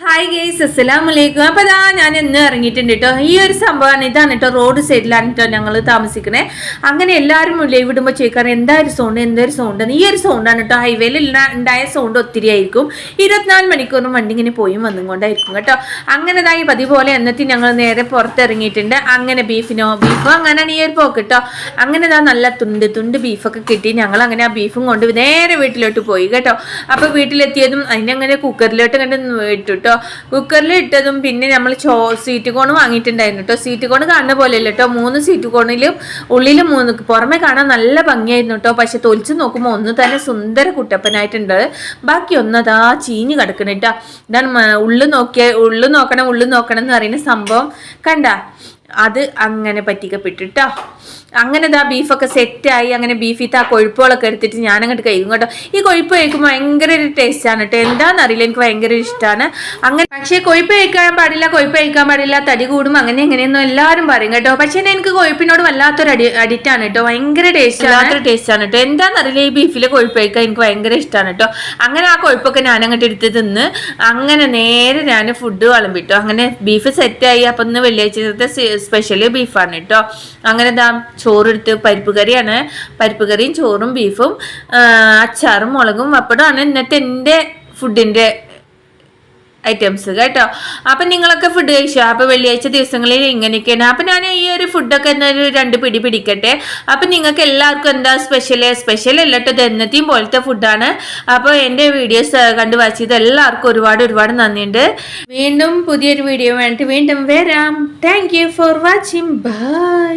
Hi guys, അസ്സലാമലൈക്കും. അപ്പോൾ ഇതാ ഞാൻ ഇന്ന് ഇറങ്ങിയിട്ടുണ്ട് കേട്ടോ. ഈ ഒരു സംഭവമാണ്, ഇതാണ് കേട്ടോ, റോഡ് സൈഡിലാണ് കേട്ടോ ഞങ്ങൾ താമസിക്കണേ. അങ്ങനെ എല്ലാവരും ലൈവ് ഇടുമ്പോൾ ചോദിക്കാറ് എന്തൊരു സൗണ്ട് ഈ ഒരു സൗണ്ടാണ് കേട്ടോ. ഹൈവേയിൽ ഉണ്ടായ സൗണ്ട് ഒത്തിരി ആയിരിക്കും. 24 മണിക്കൂറും വണ്ടി ഇങ്ങനെ പോയും വന്നും കൊണ്ടായിരിക്കും കേട്ടോ. അങ്ങനെ ഇതായി പതിപോലെ എന്നിട്ട് ഞങ്ങൾ നേരെ പുറത്തിറങ്ങിയിട്ടുണ്ട്. അങ്ങനെ ബീഫോ അങ്ങനെയാണ് ഈ ഒരു പോക്ക് കേട്ടോ. അങ്ങനെ ഇതാ നല്ല തുണ്ട് ബീഫൊക്കെ കിട്ടി. ഞങ്ങൾ അങ്ങനെ ആ ബീഫും കൊണ്ട് നേരെ വീട്ടിലോട്ട് പോയി കേട്ടോ. അപ്പോൾ വീട്ടിലെത്തിയതും അതിനങ്ങനെ കുക്കറിലോട്ട് കണ്ട് ഇട്ടു കേട്ടോ. കുക്കറിൽ ഇട്ടതും പിന്നെ നമ്മൾ സ്വീറ്റ് കോൺ വാങ്ങിയിട്ടുണ്ടായിരുന്നു കേട്ടോ. സ്വീറ്റ് കോൺ കാണുന്ന പോലെയല്ല കേട്ടോ. 3 സ്വീറ്റ് കോണിലും ഉള്ളിലും 3 പുറമെ കാണാൻ നല്ല ഭംഗിയായിരുന്നു കേട്ടോ. പക്ഷെ തൊലിച്ച് നോക്കുമ്പോൾ ഒന്ന് തന്നെ സുന്ദര കുട്ടപ്പനായിട്ടുണ്ട്. ബാക്കി ഒന്നതാ ചീഞ്ഞ് കിടക്കണം കേട്ടോ. ഇതാണ് ഉള്ളു നോക്കണം എന്ന് പറയുന്ന സംഭവം കണ്ട. അത് അങ്ങനെ പറ്റിക്കപ്പെട്ടിട്ടോ. അങ്ങനെ ഇതാ ബീഫൊക്കെ സെറ്റായി. അങ്ങനെ ബീഫിത്ത് ആ കൊഴുപ്പുകളൊക്കെ എടുത്തിട്ട് ഞാൻ അങ്ങോട്ട് കഴിക്കും കേട്ടോ. ഈ കൊഴുപ്പ് കഴിക്കുമ്പോൾ ഭയങ്കര ഒരു ടേസ്റ്റാണ് കേട്ടോ. എന്താണെന്നറിയില്ല, എനിക്ക് ഭയങ്കര ഇഷ്ടമാണ്. അങ്ങനെ പക്ഷേ കൊഴുപ്പ് കഴിക്കാൻ പാടില്ല, തടി കൂടും അങ്ങനെ എങ്ങനെയൊന്നും എല്ലാവരും പറയും കേട്ടോ. പക്ഷേ എനിക്ക് കൊഴുപ്പിനോട് വല്ലാത്തൊരു അഡിക്റ്റാണ് കേട്ടോ. ഭയങ്കര ടേസ്റ്റാണ് കേട്ടോ. എന്താണെന്നറിയില്ല, ഈ ബീഫിലെ കൊഴുപ്പ് കഴിക്കാൻ എനിക്ക് ഭയങ്കര ഇഷ്ടമാണ് കേട്ടോ. അങ്ങനെ ആ കൊഴുപ്പൊക്കെ ഞാൻ അങ്ങോട്ട് എടുത്ത് തിന്ന് അങ്ങനെ നേരെ ഞാൻ ഫുഡ് വിളമ്പിട്ടോ. അങ്ങനെ ബീഫ് സെറ്റായി. അപ്പം ഇന്ന് വെള്ളിയാഴ്ചത്തെ സ്പെഷ്യൽ ബീഫാണ് കേട്ടോ. അങ്ങനെ ഇതാ ചോറെടുത്ത് പരിപ്പ് കറിയും ചോറും ബീഫും അച്ചാറും മുളകും പപ്പടമാണ് ഇന്നത്തെ എൻ്റെ ഫുഡിൻ്റെ ഐറ്റംസ് കേട്ടോ. അപ്പം നിങ്ങളൊക്കെ ഫുഡ് കഴിച്ചോ? അപ്പോൾ വെള്ളിയാഴ്ച ദിവസങ്ങളിൽ ഇങ്ങനെയൊക്കെയാണ്. അപ്പം ഞാൻ ഈ ഒരു ഫുഡൊക്കെ എന്നൊരു 2 പിടി പിടിക്കട്ടെ. അപ്പം നിങ്ങൾക്ക് എല്ലാവർക്കും എന്താ സ്പെഷ്യൽ അല്ല കേട്ടോ. ഇത് എന്നത്തെയും പോലത്തെ ഫുഡാണ്. അപ്പോൾ എൻ്റെ വീഡിയോസ് കണ്ടു വായിച്ചത് എല്ലാവർക്കും ഒരുപാട് നന്ദിയുണ്ട്. വീണ്ടും പുതിയൊരു വീഡിയോ വേണ്ടിയിട്ട് വീണ്ടും വരാം. Thank you for watching. By.